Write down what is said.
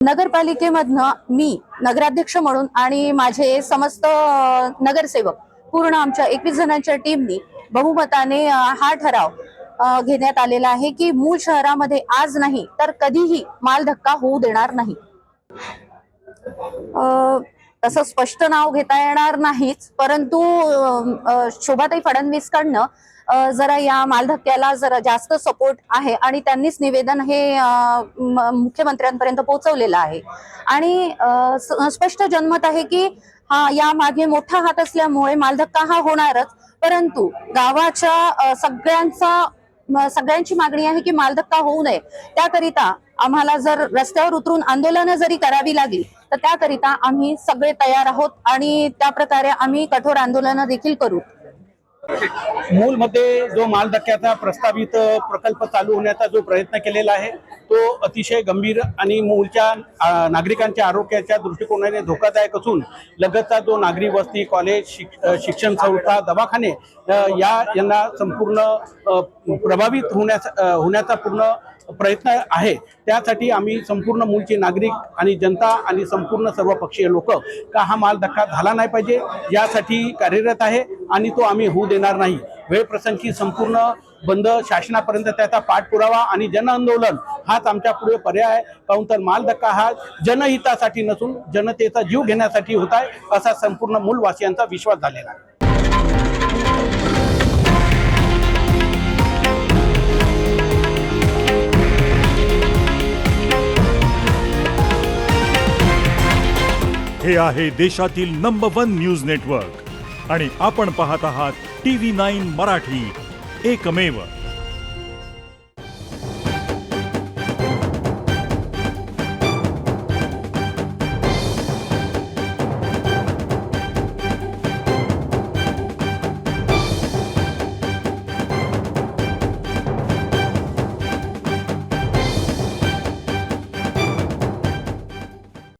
नगरपालिकेमधनं मी नगराध्यक्ष म्हणून आणि माझे समस्त नगरसेवक पूर्ण आमच्या 21 जणांच्या टीमनी बहुमताने हा ठराव घेण्यात आलेला आहे की मूळ शहरामध्ये आज नाही तर कधीही माल धक्का होऊ देणार नाही। तसं स्पष्ट नाव घेता येणार नाहीच, परंतु शोभाताई फडणवीसकडनं जरा या मालधक्क्याला जरा जास्त सपोर्ट आहे आणि त्यांनीच निवेदन हे मुख्यमंत्र्यांपर्यंत पोहोचवलेलं आहे आणि स्पष्ट जनमत आहे की हा या मागे मोठा हात असल्यामुळे मालधक्का हा होणारच, परंतु गावाच्या सगळ्यांची मागणी आहे की मालधक्का होऊ नये। त्याकरिता आम्हाला जर रस्त्यावर उतरून आंदोलनं जरी करावी लागली तर त्याकरिता आम्ही सगळे तयार आहोत आणि त्या प्रकारे आम्ही कठोर आंदोलनं देखील करू। मूलमध्ये जो मालधक्क्याचा प्रस्तावित प्रकल्प चालू होण्याचा जो प्रयत्न केलेला आहे तो अतिशय गंभीर आणि मूलच्या नागरिकांच्या आरोग्याच्या दृष्टिकोनाने धोकादायक असून लगतचा जो नागरी वस्ती, कॉलेज, शिक्षण संस्था, दवाखाने यांना संपूर्ण प्रभावित होण्याचा पूर्ण प्रयत्न आहे। त्यासाठी आम्ही संपूर्ण मूलचे नागरिक आणि जनता आणि संपूर्ण सर्वपक्षीय लोक का हा माल धक्का झाला नाही पाहिजे यासाठी कार्यरत आहे आणि तो आम्ही होऊ देणार नाही। वेळप्रसंगी संपूर्ण बंद शासनापर्यंत त्याचा पाठपुरावा आणि जन आंदोलन हाच आमच्या पुढे पर्याय आहे। काहून तर माल धक्का हा जनहितासाठी नसून जनतेचा जीव घेण्यासाठी होत आहे असा संपूर्ण मूलवासियांचा विश्वास झालेला आहे। हे आहे देशातील नंबर 1 न्यूज नेटवर्क आणि आपण पाहत आहात TV9 मराठी, एकमेव।